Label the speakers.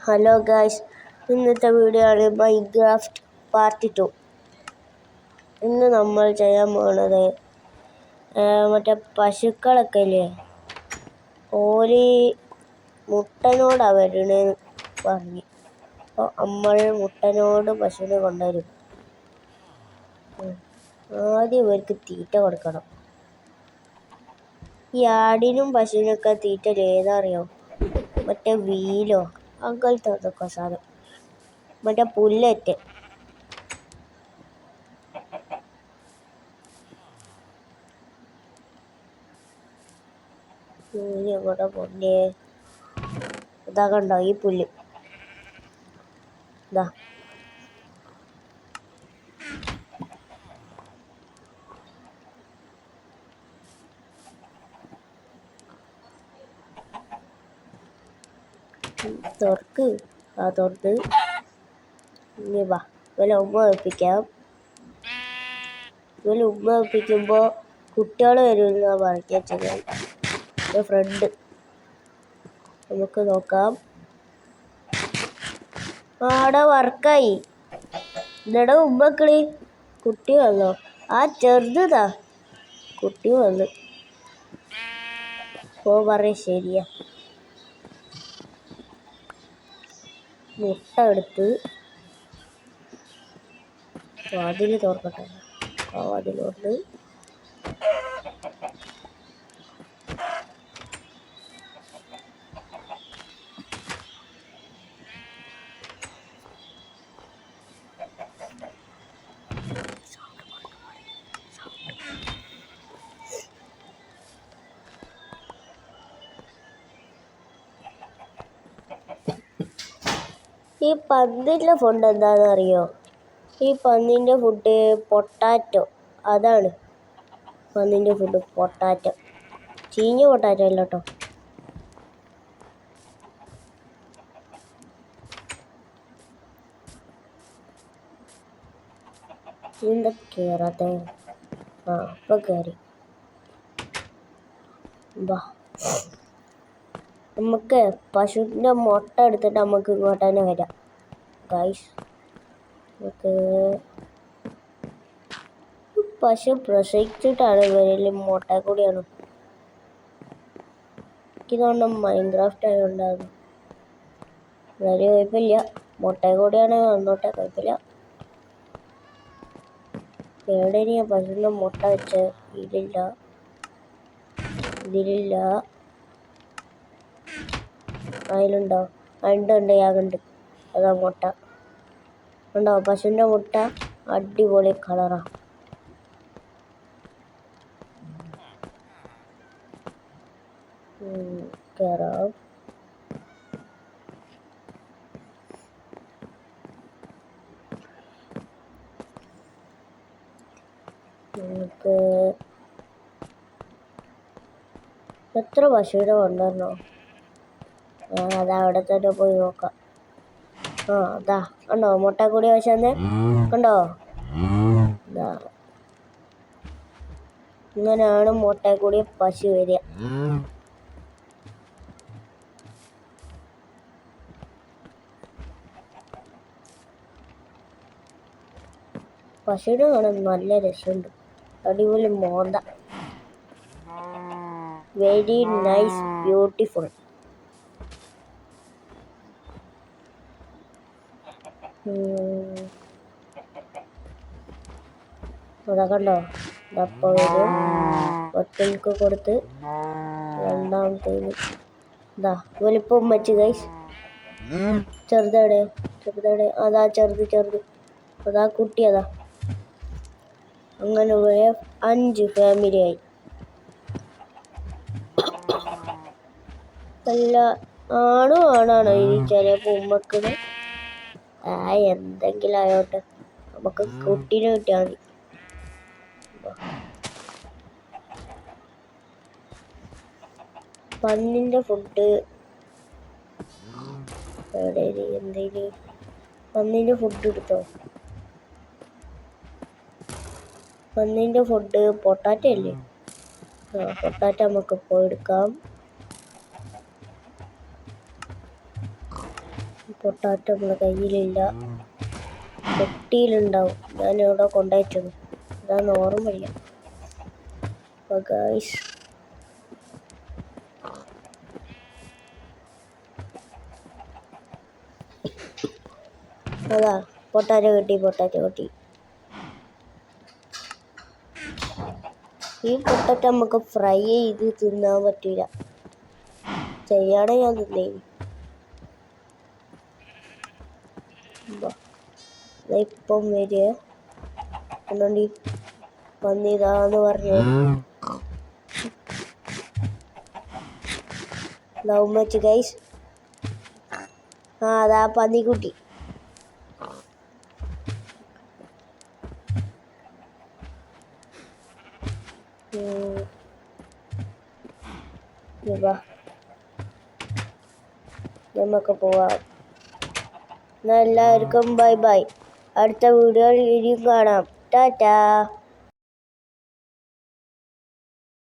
Speaker 1: Hello guys, ഇന്നത്തെ video ആണ് Minecraft part 2. ഇന്ന് നമ്മൾ ചെയ്യാൻ പോകുന്നത് മറ്റേ പശുക്കളൊക്കെ ഇല്ലേ, ഓര് മുട്ടനോടാണ് വരണെന്ന് പറഞ്ഞു. അപ്പോൾ നമ്മൾ മുട്ടനോട് പശുവിനെ കൊണ്ടുവരും. ആദ്യം ഇവർക്ക് തീറ്റ കൊടുക്കണം. ഈ ആടിനും പശുവിനൊക്കെ തീറ്റ ഏതാ അറിയോ? മറ്റേ വീലോ അങ്ങനത്തെ അതൊക്കെ സാധനം, മറ്റേ പുല്ലറ്റ്. എങ്ങോട്ടാ പൊന്നേ, ഇതാ കണ്ടോ ഈ പുല്ല്, ഇതാ തുറക്ക്. തുറന്ന് ഇനി വാ, ഇവലെ ഉമ്മ വെപ്പിക്കാം. ഇവലെ ഉമ്മ വെപ്പിക്കുമ്പോൾ കുട്ടികൾ വരുമെന്നാ പറഞ്ഞത്. ഫ്രണ്ട് നമുക്ക് നോക്കാം. ആടെ വർക്കായി. ഇതടെ ഉമ്മക്കളി കുട്ടി വന്നോ? ആ ചെറുതാ കുട്ടി വന്ന്. പറയും ശരിയാ. മുട്ട എടുത്ത് വാതിൽ തുറക്കട്ടെ. വാതിലോട്ട് ഈ പന്നിൻ്റെ ഫുഡ് എന്താണെന്ന് അറിയോ? ഈ പന്നിൻ്റെ ഫുഡ് പൊട്ടാറ്റോ. അതാണ് പന്നിൻ്റെ ഫുഡ്, പൊട്ടാറ്റോ. ചീഞ്ഞ പൊട്ടാറ്റോ അല്ല കേട്ടോ. എന്താ കയറാത്തെ? ഇപ്പം കയറി. വാ, നമുക്ക് പശുവിൻ്റെ മുട്ട എടുത്തിട്ട് നമുക്ക് ഇങ്ങോട്ട് തന്നെ വരാം ഗൈസ്. നമുക്ക് പശു പ്രസവിച്ചിട്ടാണ് ഇവരിൽ മുട്ട കൂടിയാണ്. എനിക്ക് തോന്നുന്നു മൈൻക്രാഫ്റ്റ് ആയതുകൊണ്ടാണ്. വലിയ കുഴപ്പമില്ല, മുട്ട കൂടിയാണ് വന്നോട്ടെ, കുഴപ്പമില്ല. എവിടെ ഞാൻ പശുവിൻ്റെ മുട്ട വെച്ച്? ഇതിലില്ല. അതിലുണ്ടോ? ഉണ്ട്, യാഗുണ്ട്. അതാ മുട്ട ഉണ്ടോ? പശുവിൻ്റെ മുട്ട അടിപൊളി കളറാ. കയറാം. നമുക്ക് എത്ര പശുവിനെ കൊണ്ടുവരണോ? അതാ അവിടെ തന്നെ പോയി നോക്കാം. അതാ കണ്ടോ മുട്ട കൂടി പശുന്നെ കണ്ടോ? ഇങ്ങനെയാണ് മുട്ട കൂടി പശു വരിക. പശുവിനെ കാണാൻ നല്ല രസമുണ്ട്, അടിപൊളി മോന്ത, വെരി നൈസ്, ബ്യൂട്ടിഫുൾ. ഇവിടെ കണ്ടോ, ഡപ്പ വരും. ഒറ്റക്ക് കൊടുത്ത് രണ്ടാമത്തേന് ഇതാ വലിപ്പം വെച്ച് ഗൈസ്. ചെറുതടെ അതാ ചെറുത് അതാ കുട്ടി, അതാ. അങ്ങനെ 5 ഫാമിലിയായി. എല്ലാ ആണാണ് ഇനി ചിലപ്പോൾ ഉമ്മക്കള്. എന്തെങ്കിലും ആയോട്ടെ, നമുക്ക് കുട്ടീനെ കിട്ടിയാൽ മതി. പന്നിൻ്റെ ഫുഡ് എന്തേലും പന്നിൻ്റെ ഫുഡ് എടുത്തോ? പന്നിൻ്റെ ഫുഡ് പൊട്ടാറ്റോ അല്ലേ? പൊട്ടാറ്റോ നമുക്ക് ഇപ്പോൾ എടുക്കാം. പൊട്ടാറ്റോ നമ്മളെ കയ്യിലില്ല. പെട്ടിയിലുണ്ടാവും. ഞാനിവിടെ കൊണ്ടുവച്ചത് അതാണ് ഓർമ്മയില്ല. അപ്പോൾ ഗൈസ് അതാ പൊട്ടാറ്റോ കിട്ടി. ഈ പൊട്ടാറ്റോ നമുക്ക് ഫ്രൈ ചെയ്ത് തിന്നാൻ പറ്റില്ല. ചെയ്യാതെ ഞാൻ തിന്നേന്. ഇപ്പം വരിക എന്നുകൊണ്ട് പന്നിതാന്ന് പറഞ്ഞു ലവ് മച്ച് ഗൈസ്. അതാ പന്നിക്കുട്ടി. നമുക്ക് പോവാം. എല്ലാവർക്കും ബൈ ബൈ. അടുത്ത വീഡിയോയിൽ ഇനിയും കാണാം. ടാറ്റാ.